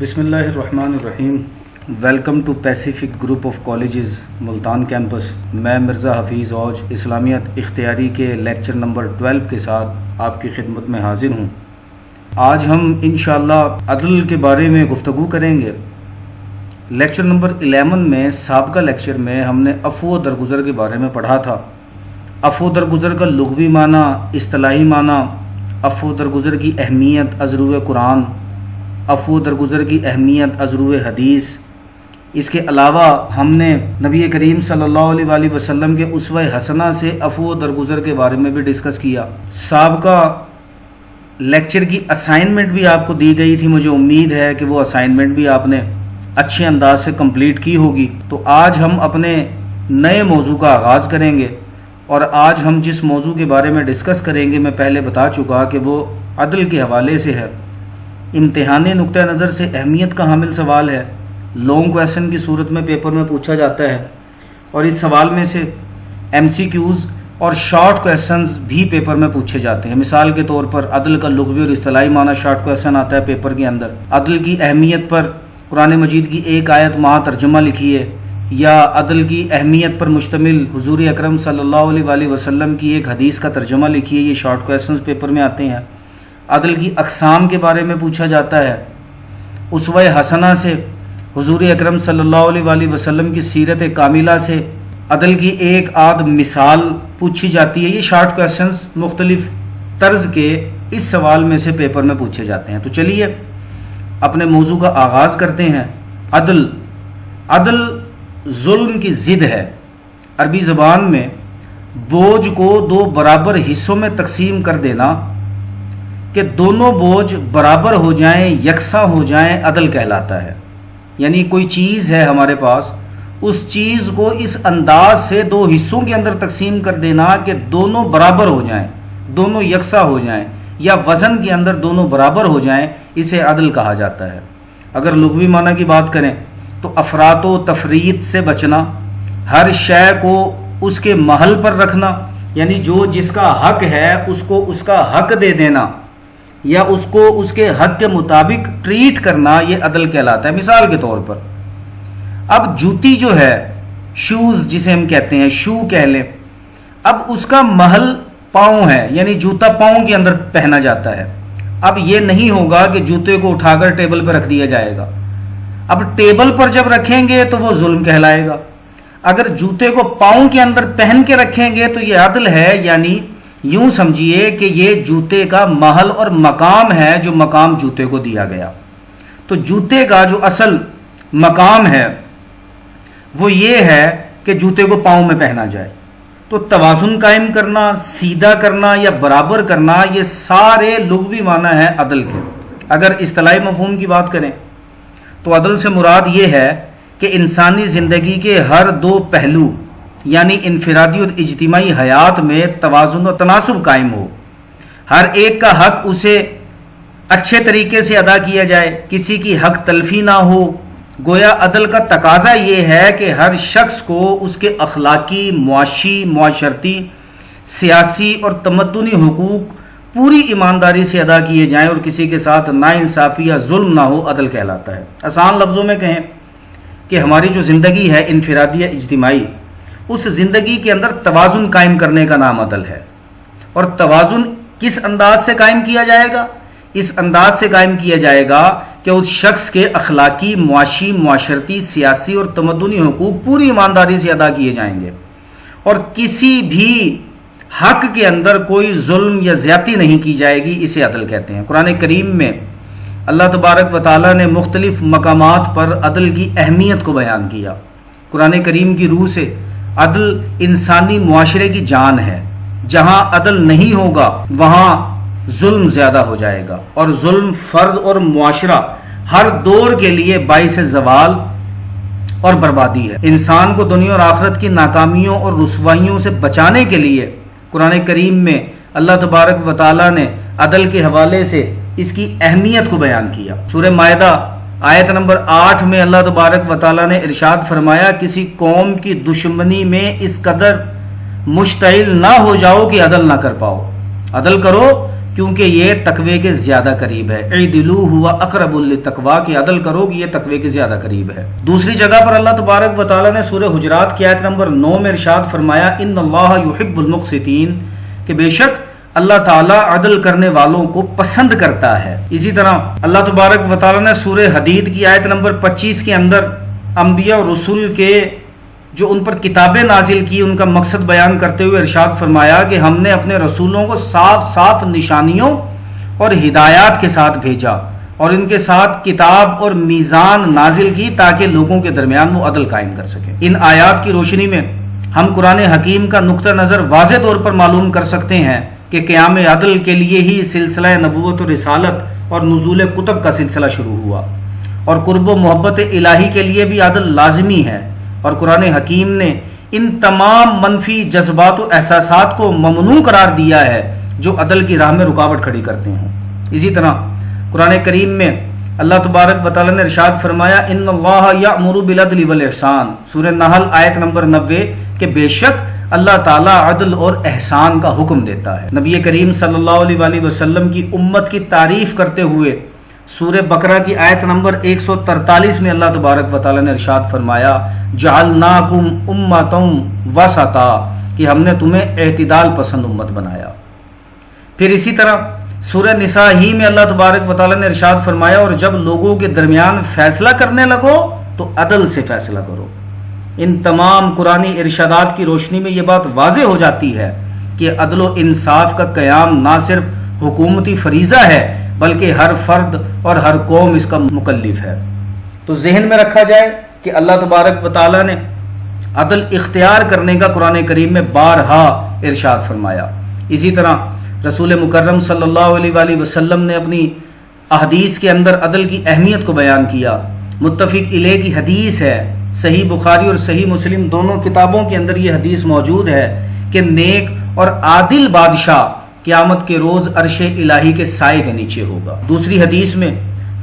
بسم اللہ الرحمن الرحیم۔ Welcome to Pacific group of colleges Multan campus. میں مرزا حفیظ اوج اسلامیت اختیاری کے لیکچر نمبر 12 کے ساتھ آپ کی خدمت میں حاضر ہوں۔ آج ہم انشاءاللہ عدل کے بارے میں گفتگو کریں گے۔ لیکچر نمبر 11 میں سابقہ لیکچر میں ہم نے عفو و درگزر کے بارے میں پڑھا تھا۔ عفو و درگزر کا لغوی معنی، اصطلاحی معنی، عفو و درگزر کی اہمیت از روئے قرآن، عفو و درگزر کی اہمیت از روئے حدیث۔ اس کے علاوہ ہم نے نبی کریم صلی اللہ علیہ وآلہ وسلم کے اسوہ حسنہ سے عفو و درگزر کے بارے میں بھی ڈسکس کیا۔ سابقہ لیکچر کی اسائنمنٹ بھی آپ کو دی گئی تھی، مجھے امید ہے کہ وہ اسائنمنٹ بھی آپ نے اچھے انداز سے کمپلیٹ کی ہوگی۔ تو آج ہم اپنے نئے موضوع کا آغاز کریں گے، اور آج ہم جس موضوع کے بارے میں ڈسکس کریں گے میں پہلے بتا چکا کہ وہ عدل کے حوالے سے ہے۔ امتحانی نقطہ نظر سے اہمیت کا حامل سوال ہے، لانگ کویسچن کی صورت میں پیپر میں پوچھا جاتا ہے، اور اس سوال میں سے ایم سی کیوز اور شارٹ کویسچنز بھی پیپر میں پوچھے جاتے ہیں۔ مثال کے طور پر عدل کا لغوی اور اصطلاحی معنی شارٹ کویسچن آتا ہے پیپر کے اندر۔ عدل کی اہمیت پر قرآن مجید کی ایک آیت ماہ ترجمہ لکھیے، یا عدل کی اہمیت پر مشتمل حضور اکرم صلی اللہ علیہ وآلہ وسلم کی ایک حدیث کا ترجمہ لکھیے، یہ شارٹ کویسچنز پیپر میں آتے ہیں۔ عدل کی اقسام کے بارے میں پوچھا جاتا ہے، اسوہ حسنہ سے حضور اکرم صلی اللہ علیہ وآلہ وسلم کی سیرت کاملہ سے عدل کی ایک آدھ مثال پوچھی جاتی ہے۔ یہ شارٹ کویسچنز مختلف طرز کے اس سوال میں سے پیپر میں پوچھے جاتے ہیں۔ تو چلیے اپنے موضوع کا آغاز کرتے ہیں۔ عدل ظلم کی ضد ہے۔ عربی زبان میں بوجھ کو دو برابر حصوں میں تقسیم کر دینا کہ دونوں بوجھ برابر ہو جائیں، یکساں ہو جائیں، عدل کہلاتا ہے۔ یعنی کوئی چیز ہے ہمارے پاس، اس چیز کو اس انداز سے دو حصوں کے اندر تقسیم کر دینا کہ دونوں برابر ہو جائیں، دونوں یکساں ہو جائیں، یا وزن کے اندر دونوں برابر ہو جائیں، اسے عدل کہا جاتا ہے۔ اگر لغوی معنی کی بات کریں تو افراط و تفریط سے بچنا، ہر شے کو اس کے محل پر رکھنا، یعنی جو جس کا حق ہے اس کو اس کا حق دے دینا، یا اس کو اس کے حق کے مطابق ٹریٹ کرنا، یہ عدل کہلاتا ہے۔ مثال کے طور پر اب جوتی جو ہے، شوز جسے ہم کہتے ہیں، شو کہہ لیں، اب اس کا محل پاؤں ہے، یعنی جوتا پاؤں کے اندر پہنا جاتا ہے۔ اب یہ نہیں ہوگا کہ جوتے کو اٹھا کر ٹیبل پر رکھ دیا جائے گا۔ اب ٹیبل پر جب رکھیں گے تو وہ ظلم کہلائے گا۔ اگر جوتے کو پاؤں کے اندر پہن کے رکھیں گے تو یہ عدل ہے، یعنی یوں سمجھیے کہ یہ جوتے کا محل اور مقام ہے، جو مقام جوتے کو دیا گیا۔ تو جوتے کا جو اصل مقام ہے وہ یہ ہے کہ جوتے کو پاؤں میں پہنا جائے۔ تو توازن قائم کرنا، سیدھا کرنا یا برابر کرنا، یہ سارے لغوی معنی ہیں عدل کے۔ اگر اصطلاحی مفہوم کی بات کریں تو عدل سے مراد یہ ہے کہ انسانی زندگی کے ہر دو پہلو، یعنی انفرادی اور اجتماعی حیات میں توازن و تناسب قائم ہو، ہر ایک کا حق اسے اچھے طریقے سے ادا کیا جائے، کسی کی حق تلفی نہ ہو۔ گویا عدل کا تقاضا یہ ہے کہ ہر شخص کو اس کے اخلاقی، معاشی، معاشرتی، سیاسی اور تمدنی حقوق پوری ایمانداری سے ادا کیے جائیں، اور کسی کے ساتھ ناانصافی یا ظلم نہ ہو، عدل کہلاتا ہے۔ آسان لفظوں میں کہیں کہ ہماری جو زندگی ہے انفرادی یا اجتماعی، اس زندگی کے اندر توازن قائم کرنے کا نام عدل ہے۔ اور توازن کس انداز سے قائم کیا جائے گا؟ اس انداز سے قائم کیا جائے گا کہ اس شخص کے اخلاقی، معاشی، معاشرتی، سیاسی اور تمدنی حقوق پوری ایمانداری سے ادا کیے جائیں گے، اور کسی بھی حق کے اندر کوئی ظلم یا زیادتی نہیں کی جائے گی، اسے عدل کہتے ہیں۔ قرآن کریم میں اللہ تبارک و تعالیٰ نے مختلف مقامات پر عدل کی اہمیت کو بیان کیا۔ قرآن کریم کی روح سے عدل انسانی معاشرے کی جان ہے۔ جہاں عدل نہیں ہوگا وہاں ظلم زیادہ ہو جائے گا، اور ظلم فرد اور معاشرہ ہر دور کے لیے باعث زوال اور بربادی ہے۔ انسان کو دنیا اور آخرت کی ناکامیوں اور رسوائیوں سے بچانے کے لیے قرآن کریم میں اللہ تبارک و تعالیٰ نے عدل کے حوالے سے اس کی اہمیت کو بیان کیا۔ سورہ مائدہ آیت نمبر 8 میں اللہ تبارک و تعالیٰ نے ارشاد فرمایا، کسی قوم کی دشمنی میں اس قدر مشتعل نہ ہو جاؤ کہ عدل نہ کر پاؤ۔ عدل کرو کیونکہ یہ تقوی کے زیادہ قریب ہے۔ اعدلوا هو اقرب للتقوی، کہ عدل کرو کہ یہ تقوی کے زیادہ قریب ہے۔ دوسری جگہ پر اللہ تبارک و تعالی نے سورہ حجرات کی آیت نمبر 9 میں ارشاد فرمایا ان اللہ یحب المقسطین، کہ بے شک اللہ تعالیٰ عدل کرنے والوں کو پسند کرتا ہے۔ اسی طرح اللہ تبارک و تعالی نے سورہ حدید کی آیت نمبر 25 کے اندر انبیاء اور رسول کے جو ان پر کتابیں نازل کی ان کا مقصد بیان کرتے ہوئے ارشاد فرمایا کہ ہم نے اپنے رسولوں کو صاف صاف نشانیوں اور ہدایات کے ساتھ بھیجا اور ان کے ساتھ کتاب اور میزان نازل کی تاکہ لوگوں کے درمیان وہ عدل قائم کر سکیں۔ ان آیات کی روشنی میں ہم قرآن حکیم کا نقطہ نظر واضح طور پر معلوم کر سکتے ہیں کہ قیام عدل کے لیے ہی سلسلہ نبوت و رسالت اور نزول کتب کا سلسلہ شروع ہوا، اور قرب و محبت الہی کے لیے بھی عدل لازمی ہے، اور قرآن حکیم نے ان تمام منفی جذبات و احساسات کو ممنوع قرار دیا ہے جو عدل کی راہ میں رکاوٹ کھڑی کرتے ہیں۔ اسی طرح قرآن کریم میں اللہ تبارک و تعالی نے ارشاد فرمایا ان اللہ یأمر بالعدل والاحسان، سورہ نحل آیت نمبر 90، کہ بے شک اللہ تعالیٰ عدل اور احسان کا حکم دیتا ہے۔ نبی کریم صلی اللہ علیہ وآلہ وسلم کی امت کی تعریف کرتے ہوئے سورہ بقرہ کی آیت نمبر 143 میں اللہ تبارک و تعالی نے ارشاد فرمایا جعلناکم امۃ وسطا، کہ ہم نے تمہیں اعتدال پسند امت بنایا۔ پھر اسی طرح سورہ نساء ہی میں اللہ تبارک و تعالی نے ارشاد فرمایا اور جب لوگوں کے درمیان فیصلہ کرنے لگو تو عدل سے فیصلہ کرو۔ ان تمام قرآنی ارشادات کی روشنی میں یہ بات واضح ہو جاتی ہے کہ عدل و انصاف کا قیام نہ صرف حکومتی فریضہ ہے بلکہ ہر فرد اور ہر قوم اس کا مکلف ہے۔ تو ذہن میں رکھا جائے کہ اللہ تبارک و تعالی نے عدل اختیار کرنے کا قرآن کریم میں بارہا ارشاد فرمایا۔ اسی طرح رسول مکرم صلی اللہ علیہ وآلہ وسلم نے اپنی احادیث کے اندر عدل کی اہمیت کو بیان کیا۔ متفق علیہ کی حدیث ہے، صحیح بخاری اور صحیح مسلم دونوں کتابوں کے اندر یہ حدیث موجود ہے کہ نیک اور عادل بادشاہ قیامت کے روز عرش الہی کے سائے کے نیچے ہوگا۔ دوسری حدیث میں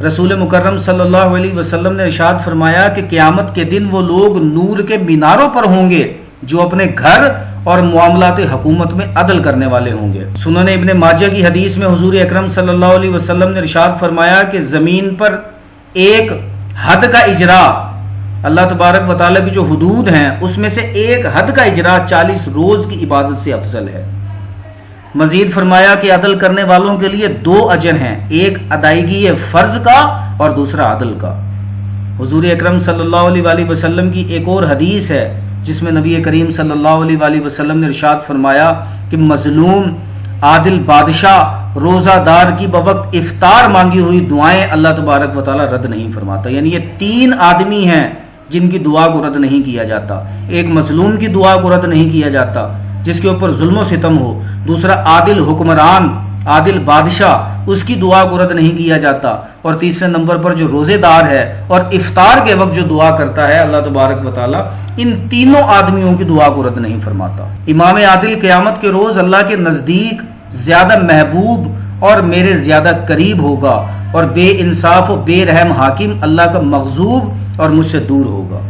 رسول مکرم صلی اللہ علیہ وسلم نے ارشاد فرمایا کہ قیامت کے دن وہ لوگ نور کے میناروں پر ہوں گے جو اپنے گھر اور معاملات حکومت میں عدل کرنے والے ہوں گے۔ سنن ابن ماجہ کی حدیث میں حضور اکرم صلی اللہ علیہ وسلم نے ارشاد فرمایا کہ زمین پر ایک حد کا اجرا، اللہ تبارک و تعالیٰ کی جو حدود ہیں اس میں سے ایک حد کا اجرا 40 روز کی عبادت سے افضل ہے۔ مزید فرمایا کہ عدل کرنے والوں کے لیے 2 اجر ہیں، ایک ادائیگی فرض کا اور دوسرا عدل کا۔ حضور اکرم صلی اللہ علیہ وآلہ وسلم کی ایک اور حدیث ہے جس میں نبی کریم صلی اللہ علیہ وآلہ وسلم نے ارشاد فرمایا کہ مظلوم عادل بادشاہ روزہ دار کی بوقت افطار مانگی ہوئی دعائیں اللہ تبارک و تعالیٰ رد نہیں فرماتا۔ یعنی یہ 3 آدمی ہیں جن کی دعا کو رد نہیں کیا جاتا۔ ایک مظلوم کی دعا کو رد نہیں کیا جاتا جس کے اوپر ظلم و ستم ہو، دوسرا عادل حکمران عادل بادشاہ اس کی دعا کو رد نہیں کیا جاتا، اور تیسرے نمبر پر جو روزے دار ہے اور افطار کے وقت جو دعا کرتا ہے اللہ تبارک و تعالیٰ ان تینوں آدمیوں کی دعا کو رد نہیں فرماتا۔ امام عادل قیامت کے روز اللہ کے نزدیک زیادہ محبوب اور میرے زیادہ قریب ہوگا، اور بے انصاف و بے رحم حاکم اللہ کا مغضوب اور مجھ سے دور ہوگا۔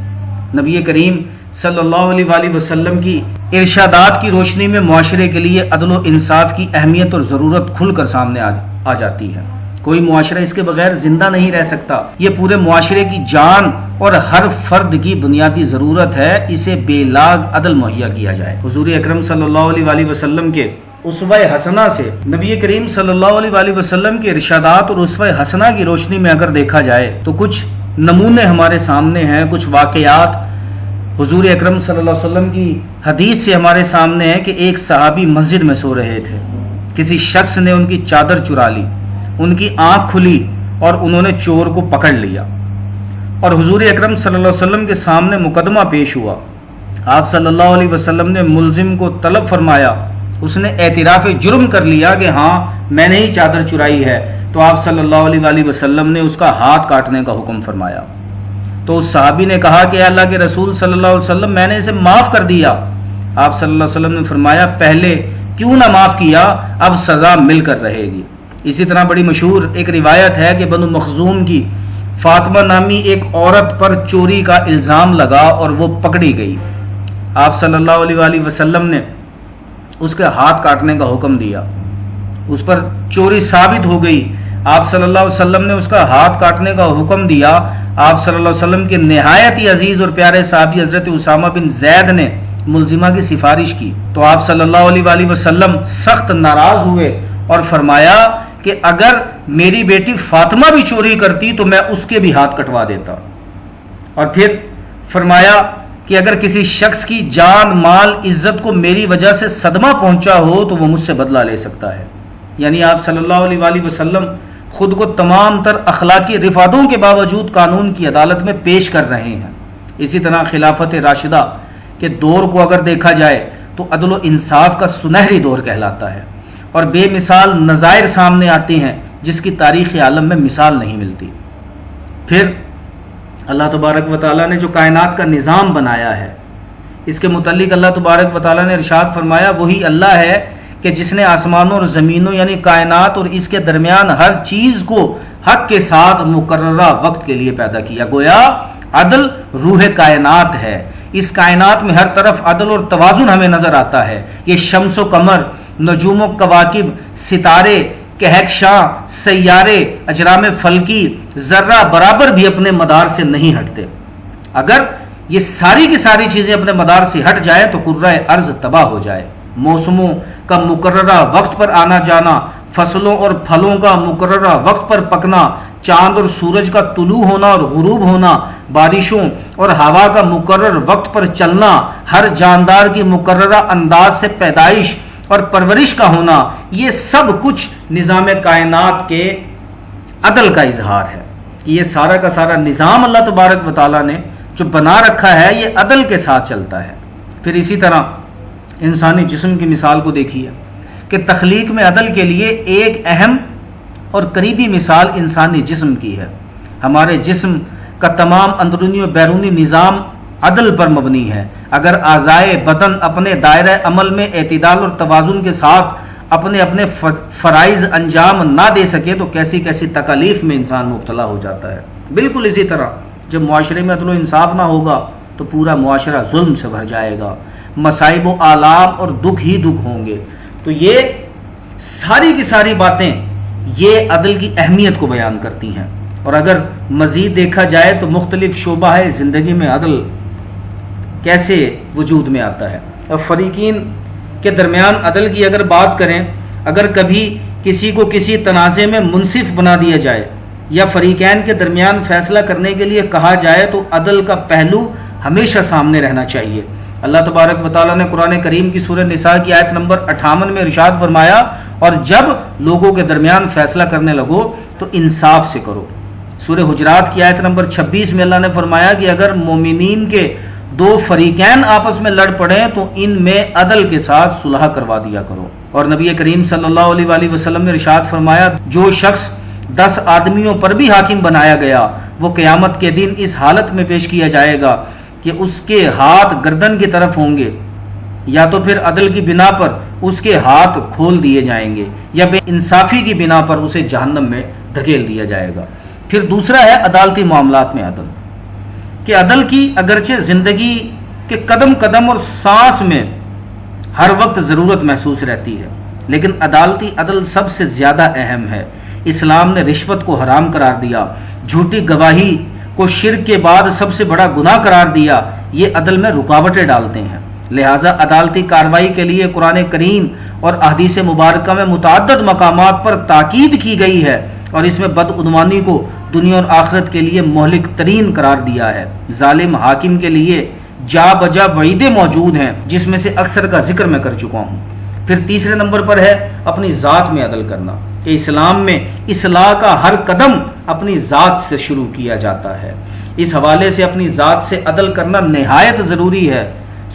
نبی کریم صلی اللہ علیہ وآلہ وسلم کی ارشادات کی روشنی میں معاشرے کے لیے عدل و انصاف کی اہمیت اور ضرورت کھل کر سامنے آ جاتی ہے۔ کوئی معاشرہ اس کے بغیر زندہ نہیں رہ سکتا۔ یہ پورے معاشرے کی جان اور ہر فرد کی بنیادی ضرورت ہے، اسے بے لاگ عدل مہیا کیا جائے۔ حضور اکرم صلی اللہ علیہ وآلہ وسلم کے اسوہ حسنہ سے نبی کریم صلی اللہ علیہ وآلہ وسلم کے ارشادات اور اسوہ حسنہ کی روشنی میں اگر دیکھا جائے تو کچھ نمونے ہمارے سامنے ہیں، کچھ واقعات حضور اکرم صلی اللہ علیہ وسلم کی حدیث سے ہمارے سامنے ہے کہ ایک صحابی مسجد میں سو رہے تھے، کسی شخص نے ان کی چادر چرا لی، ان کی آنکھ کھلی اور انہوں نے چور کو پکڑ لیا، اور حضور اکرم صلی اللہ علیہ وسلم کے سامنے مقدمہ پیش ہوا۔ آپ صلی اللہ علیہ وسلم نے ملزم کو طلب فرمایا، اس نے اعتراف جرم کر لیا کہ ہاں میں نے ہی چادر چرائی ہے، تو آپ صلی اللہ علیہ وآلہ وسلم نے اس کا ہاتھ کاٹنے کا حکم فرمایا۔ تو اس صحابی نے کہا کہ اللہ کے رسول صلی اللہ علیہ وسلم میں نے اسے معاف کر دیا۔ آپ صلی اللہ علیہ وسلم نے فرمایا پہلے کیوں نہ معاف کیا، اب سزا مل کر رہے گی۔ اسی طرح بڑی مشہور ایک روایت ہے کہ بنو مخزوم کی فاطمہ نامی ایک عورت پر چوری کا الزام لگا اور وہ پکڑی گئی۔ آپ صلی اللہ علیہ وآلہ وسلم نے اس کے ہاتھ کاٹنے کا حکم دیا، اس پر چوری ثابت ہو گئی، آپ صلی اللہ علیہ وسلم نے اس کا ہاتھ کاٹنے کا حکم دیا، آپ صلی اللہ علیہ وسلم کے نہایت ہی عزیز اور پیارے صحابی حضرت اسامہ بن زید نے ملزمہ کی سفارش کی تو آپ صلی اللہ علیہ وآلہ وسلم سخت ناراض ہوئے اور فرمایا کہ اگر میری بیٹی فاطمہ بھی چوری کرتی تو میں اس کے بھی ہاتھ کٹوا دیتا، اور پھر فرمایا کہ اگر کسی شخص کی جان مال عزت کو میری وجہ سے صدمہ پہنچا ہو تو وہ مجھ سے بدلہ لے سکتا ہے۔ یعنی آپ صلی اللہ علیہ وآلہ وسلم خود کو تمام تر اخلاقی رفعتوں کے باوجود قانون کی عدالت میں پیش کر رہے ہیں۔ اسی طرح خلافت راشدہ کے دور کو اگر دیکھا جائے تو عدل و انصاف کا سنہری دور کہلاتا ہے، اور بے مثال نظائر سامنے آتے ہیں جس کی تاریخ عالم میں مثال نہیں ملتی۔ پھر اللہ تبارک و تعالیٰ نے جو کائنات کا نظام بنایا ہے، اس کے متعلق اللہ تبارک و تعالیٰ نے ارشاد فرمایا وہی اللہ ہے کہ جس نے آسمانوں اور زمینوں یعنی کائنات اور اس کے درمیان ہر چیز کو حق کے ساتھ مقررہ وقت کے لیے پیدا کیا۔ گویا عدل روح کائنات ہے، اس کائنات میں ہر طرف عدل اور توازن ہمیں نظر آتا ہے۔ یہ شمس و قمر، نجوم و کواکب، ستارے، کہکشاں، سیارے، اجرام فلکی ذرہ برابر بھی اپنے مدار سے نہیں ہٹتے۔ اگر یہ ساری کی ساری چیزیں اپنے مدار سے ہٹ جائے تو کرۂ ارض تباہ ہو جائے۔ موسموں کا مقررہ وقت پر آنا جانا، فصلوں اور پھلوں کا مقررہ وقت پر پکنا، چاند اور سورج کا طلوع ہونا اور غروب ہونا، بارشوں اور ہوا کا مقرر وقت پر چلنا، ہر جاندار کی مقررہ انداز سے پیدائش اور پرورش کا ہونا، یہ سب کچھ نظام کائنات کے عدل کا اظہار ہے۔ یہ سارا کا سارا نظام اللہ تبارک و تعالیٰ نے جو بنا رکھا ہے یہ عدل کے ساتھ چلتا ہے۔ پھر اسی طرح انسانی جسم کی مثال کو دیکھیے کہ تخلیق میں عدل کے لیے ایک اہم اور قریبی مثال انسانی جسم کی ہے۔ ہمارے جسم کا تمام اندرونی و بیرونی نظام عدل پر مبنی ہے۔ اگر اعضائے بدن اپنے دائرہ عمل میں اعتدال اور توازن کے ساتھ اپنے اپنے فرائض انجام نہ دے سکے تو کیسی کیسی تکالیف میں انسان مبتلا ہو جاتا ہے۔ بالکل اسی طرح جب معاشرے میں عدل و انصاف نہ ہوگا تو پورا معاشرہ ظلم سے بھر جائے گا، مصائب و آلام اور دکھ ہی دکھ ہوں گے۔ تو یہ ساری کی ساری باتیں یہ عدل کی اہمیت کو بیان کرتی ہیں۔ اور اگر مزید دیکھا جائے تو مختلف شعبہ ہے زندگی میں عدل کیسے وجود میں آتا ہے۔ اور فریقین کے درمیان عدل کی اگر بات کریں، اگر کبھی کسی کو کسی تنازع میں منصف بنا دیا جائے یا فریقین کے درمیان فیصلہ کرنے کے لیے کہا جائے تو عدل کا پہلو ہمیشہ سامنے رہنا چاہیے۔ اللہ تبارک و تعالیٰ نے قرآن کریم کی سورہ نساء کی آیت نمبر 58 میں ارشاد فرمایا اور جب لوگوں کے درمیان فیصلہ کرنے لگو تو انصاف سے کرو۔ سورہ حجرات کی آیت نمبر 26 میں اللہ نے فرمایا کہ اگر مومنین کے دو فریقین آپس میں لڑ پڑیں تو ان میں عدل کے ساتھ صلح کروا دیا کرو۔ اور نبی کریم صلی اللہ علیہ وآلہ وسلم نے ارشاد فرمایا جو شخص 10 آدمیوں پر بھی حاکم بنایا گیا وہ قیامت کے دن اس حالت میں پیش کیا جائے گا کہ اس کے ہاتھ گردن کی طرف ہوں گے، یا تو پھر عدل کی بنا پر اس کے ہاتھ کھول دیے جائیں گے یا بے انصافی کی بنا پر اسے جہنم میں دھکیل دیا جائے گا۔ پھر دوسرا ہے عدالتی معاملات میں عدل، کہ عدل کی اگرچہ زندگی کے قدم قدم اور سانس میں ہر وقت ضرورت محسوس رہتی ہے، لیکن عدالتی عدل سب سے زیادہ اہم ہے۔ اسلام نے رشوت کو حرام قرار دیا، جھوٹی گواہی کو شرک کے بعد سب سے بڑا گناہ قرار دیا، یہ عدل میں رکاوٹیں ڈالتے ہیں۔ لہٰذا عدالتی کارروائی کے لیے قرآن کریم اور احادیث مبارکہ میں متعدد مقامات پر تاکید کی گئی ہے، اور اس میں بدعنوانی کو دنیا اور آخرت کے لیے مہلک ترین قرار دیا ہے۔ ظالم حاکم کے لیے جا بجا وعیدیں موجود ہیں جس میں سے اکثر کا ذکر میں کر چکا ہوں۔ پھر تیسرے نمبر پر ہے اپنی ذات میں عدل کرنا، کہ اسلام میں اصلاح کا ہر قدم اپنی ذات سے شروع کیا جاتا ہے۔ اس حوالے سے اپنی ذات سے عدل کرنا نہایت ضروری ہے۔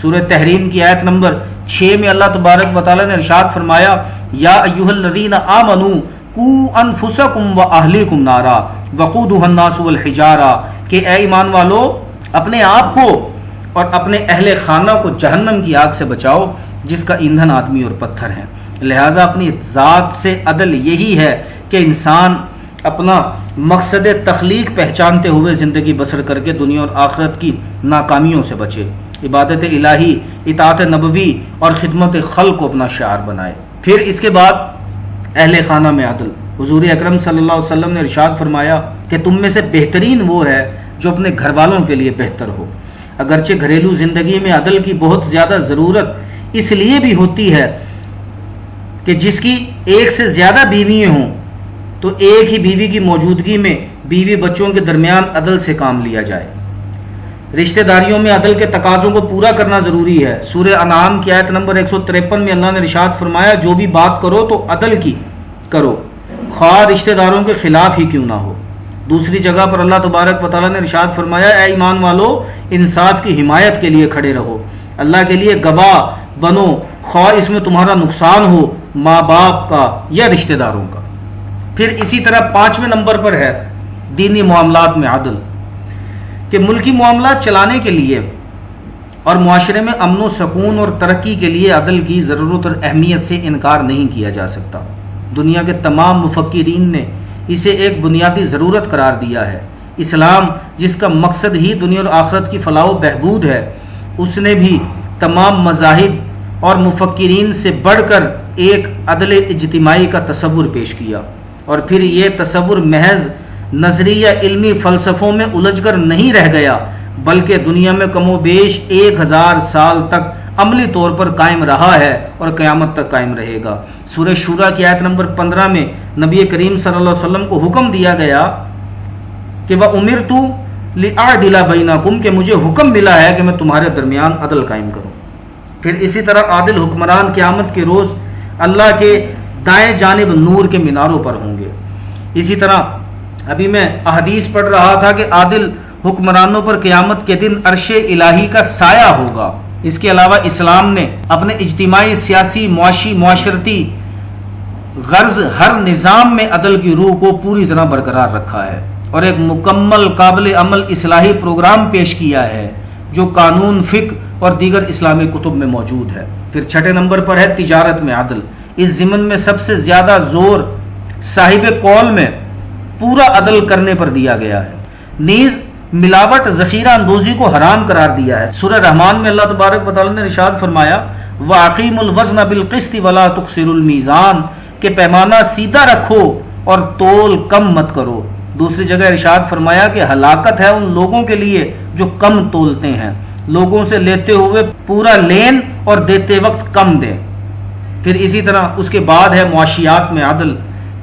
سورہ تحریم کی آیت نمبر 6 میں اللہ تبارک و تعالی نے ارشاد فرمایا یا ایھا الذین آمنوا قوا انفسکم واہلیکم نارا وقودھا الناس والحجارہ، کہ اے ایمان والو اپنے آپ کو اور اپنے اہل خانہ کو جہنم کی آگ سے بچاؤ جس کا ایندھن آدمی اور پتھر ہیں۔ لہٰذا اپنی ذات سے عدل یہی ہے کہ انسان اپنا مقصد تخلیق پہچانتے ہوئے زندگی بسر کر کے دنیا اور آخرت کی ناکامیوں سے بچے، عبادت الہی، اطاعت نبوی اور خدمت خلق کو اپنا شعار بنائے۔ پھر اس کے بعد اہل خانہ میں عدل۔ حضور اکرم صلی اللہ علیہ وسلم نے ارشاد فرمایا کہ تم میں سے بہترین وہ ہے جو اپنے گھر والوں کے لیے بہتر ہو۔ اگرچہ گھریلو زندگی میں عدل کی بہت زیادہ ضرورت اس لیے بھی ہوتی ہے کہ جس کی ایک سے زیادہ بیویاں ہوں تو ایک ہی بیوی کی موجودگی میں بیوی بچوں کے درمیان عدل سے کام لیا جائے۔ رشتہ داریوں میں عدل کے تقاضوں کو پورا کرنا ضروری ہے۔ سورہ انعام کی آیت نمبر 153 میں اللہ نے ارشاد فرمایا جو بھی بات کرو تو عدل کی کرو، خواہ رشتہ داروں کے خلاف ہی کیوں نہ ہو۔ دوسری جگہ پر اللہ تبارک و تعالیٰ نے ارشاد فرمایا اے ایمان والو انصاف کی حمایت کے لیے کھڑے رہو، اللہ کے لیے گواہ بنو، خواہ اس میں تمہارا نقصان ہو ماں باپ کا یا رشتہ داروں کا۔ پھر اسی طرح 5ویں نمبر پر ہے دینی معاملات میں عدل، کہ ملکی معاملات چلانے کے لیے اور معاشرے میں امن و سکون اور ترقی کے لیے عدل کی ضرورت اور اہمیت سے انکار نہیں کیا جا سکتا۔ دنیا کے تمام مفکرین نے اسے ایک بنیادی ضرورت قرار دیا ہے۔ اسلام جس کا مقصد ہی دنیا اور آخرت کی فلاح و بہبود ہے، اس نے بھی تمام مذاہب اور مفکرین سے بڑھ کر ایک عدل اجتماعی کا تصور پیش کیا، اور پھر یہ تصور محض نظری یا علمی فلسفوں میں الجھ کر نہیں رہ گیا، بلکہ دنیا میں کم و بیش 1000 سال تک عملی طور پر قائم رہا ہے اور قیامت تک قائم رہے گا۔ سورہ شورا کی آیت نمبر 15 میں نبی کریم صلی اللہ علیہ وسلم کو حکم دیا گیا کہ وَأُمِرْتُ لِأَعْدِلَ بَيْنَكُمْ، کہ مجھے حکم ملا ہے کہ میں تمہارے درمیان عدل قائم کروں۔ پھر اسی طرح عادل حکمران قیامت کے روز اللہ کے دائیں جانب نور کے میناروں پر ہوں گے۔ اسی طرح ابھی میں احادیث پڑھ رہا تھا کہ عادل حکمرانوں پر قیامت کے دن عرش الہی کا سایہ ہوگا۔ اس کے علاوہ اسلام نے اپنے اجتماعی، سیاسی، معاشی، معاشرتی غرض ہر نظام میں عدل کی روح کو پوری طرح برقرار رکھا ہے اور ایک مکمل قابل عمل اصلاحی پروگرام پیش کیا ہے جو قانون، فقہ اور دیگر اسلامی کتب میں موجود ہے۔ پھر 6 نمبر پر ہے تجارت میں عدل۔ اس ضمن میں سب سے زیادہ زور صاحب قول میں پورا عدل کرنے پر دیا گیا ہے، نیز ملاوٹ، ذخیرہ اندوزی کو حرام قرار دیا ہے۔ سورہ رحمان میں اللہ تبارک و تعالیٰ نے ارشاد فرمایا وَأَقِیمُوا الْوَزْنَ بِالْقِسْطِ وَلَا تُخْسِرُوا الْمِیزَانَ، کہ پیمانہ سیدھا رکھو اور تول کم مت کرو۔ دوسری جگہ ارشاد فرمایا کہ ہلاکت ہے ان لوگوں کے لیے جو کم تولتے ہیں، لوگوں سے لیتے ہوئے پورا لین اور دیتے وقت کم دیں۔ پھر اسی طرح اس کے بعد ہے معاشیات میں عدل،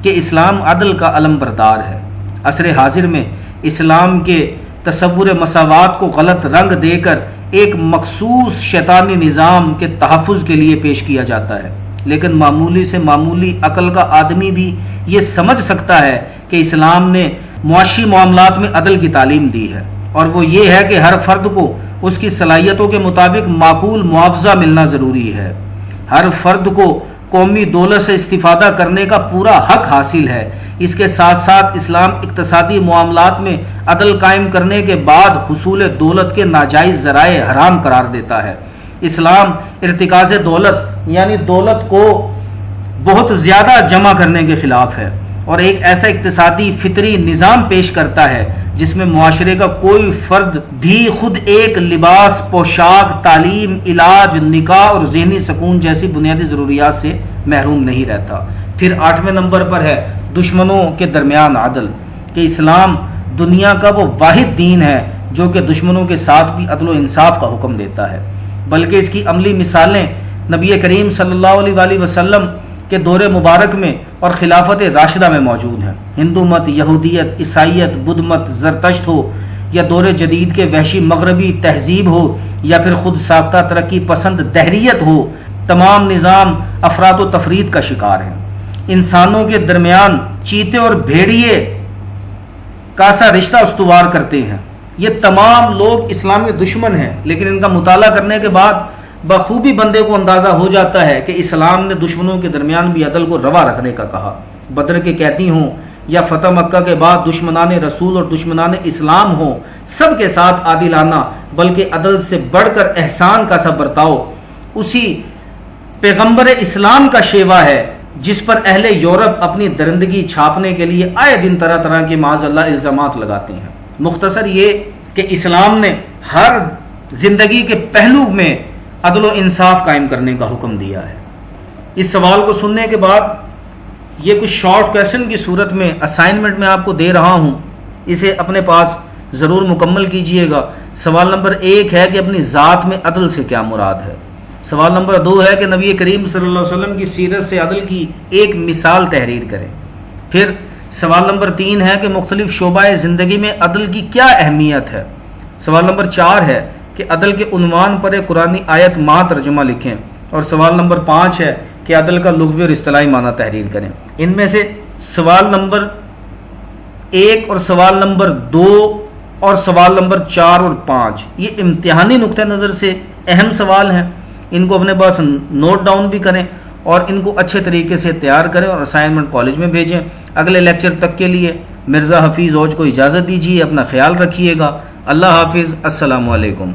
کہ اسلام عدل کا علم بردار ہے۔ عصر حاضر میں اسلام کے تصور مساوات کو غلط رنگ دے کر ایک مخصوص شیطانی نظام کے تحفظ کے لیے پیش کیا جاتا ہے، لیکن معمولی سے معمولی عقل کا آدمی بھی یہ سمجھ سکتا ہے کہ اسلام نے معاشی معاملات میں عدل کی تعلیم دی ہے، اور وہ یہ ہے کہ ہر فرد کو اس کی صلاحیتوں کے مطابق معقول معاوضہ ملنا ضروری ہے۔ ہر فرد کو قومی دولت سے استفادہ کرنے کا پورا حق حاصل ہے۔ اس کے ساتھ ساتھ اسلام اقتصادی معاملات میں عدل قائم کرنے کے بعد حصول دولت کے ناجائز ذرائع حرام قرار دیتا ہے۔ اسلام ارتکاز دولت یعنی دولت کو بہت زیادہ جمع کرنے کے خلاف ہے، اور ایک ایسا اقتصادی فطری نظام پیش کرتا ہے جس میں معاشرے کا کوئی فرد بھی خود ایک لباس، پوشاک، تعلیم، علاج، نکاح اور ذہنی سکون جیسی بنیادی ضروریات سے محروم نہیں رہتا۔ پھر 8ویں نمبر پر ہے دشمنوں کے درمیان عدل، کہ اسلام دنیا کا وہ واحد دین ہے جو کہ دشمنوں کے ساتھ بھی عدل و انصاف کا حکم دیتا ہے، بلکہ اس کی عملی مثالیں نبی کریم صلی اللہ علیہ وآلہ وسلم کے دور مبارک میں اور خلافت راشدہ میں موجود ہیں۔ ہندو مت، یہودیت، عیسائیت، بدھ مت، زرتشت ہو یا دور جدید کے وحشی مغربی تہذیب ہو یا پھر خود ساختہ ترقی پسند دہریت ہو، تمام نظام افراد و تفرید کا شکار ہیں۔ انسانوں کے درمیان چیتے اور بھیڑیے کا سا رشتہ استوار کرتے ہیں۔ یہ تمام لوگ اسلامی دشمن ہیں، لیکن ان کا مطالعہ کرنے کے بعد بخوبی بندے کو اندازہ ہو جاتا ہے کہ اسلام نے دشمنوں کے درمیان بھی عدل کو روا رکھنے کا کہا۔ بدر کے قیدی ہوں یا فتح مکہ کے بعد دشمنان رسول اور دشمنان اسلام ہوں، سب کے ساتھ عادلانہ بلکہ عدل سے بڑھ کر احسان کا سا برتاؤ اسی پیغمبر اسلام کا شیوا ہے جس پر اہل یورپ اپنی درندگی چھاپنے کے لیے آئے دن طرح طرح کے معاذ اللہ الزامات لگاتے ہیں۔ مختصر یہ کہ اسلام نے ہر زندگی کے پہلو میں عدل و انصاف قائم کرنے کا حکم دیا ہے۔ اس سوال کو سننے کے بعد یہ کچھ شارٹ کویشچن کی صورت میں اسائنمنٹ میں آپ کو دے رہا ہوں، اسے اپنے پاس ضرور مکمل کیجئے گا۔ سوال نمبر 1 ہے کہ اپنی ذات میں عدل سے کیا مراد ہے۔ سوال نمبر 2 ہے کہ نبی کریم صلی اللہ علیہ وسلم کی سیرت سے عدل کی ایک مثال تحریر کریں۔ پھر سوال نمبر 3 ہے کہ مختلف شعبہ زندگی میں عدل کی کیا اہمیت ہے۔ سوال نمبر 4 ہے کہ عدل کے عنوان پر ایک قرآنی آیت ماہ ترجمہ لکھیں، اور سوال نمبر 5 ہے کہ عدل کا لغوی اور اصطلاحی معنی تحریر کریں۔ ان میں سے سوال نمبر 1 اور سوال نمبر 2 اور سوال نمبر 4 اور 5 یہ امتحانی نقطہ نظر سے اہم سوال ہیں، ان کو اپنے پاس نوٹ ڈاؤن بھی کریں اور ان کو اچھے طریقے سے تیار کریں اور اسائنمنٹ کالج میں بھیجیں۔ اگلے لیکچر تک کے لیے مرزا حفیظ اوج کو اجازت دیجیے، اپنا خیال رکھیے گا۔ اللہ حافظ، السلام علیکم۔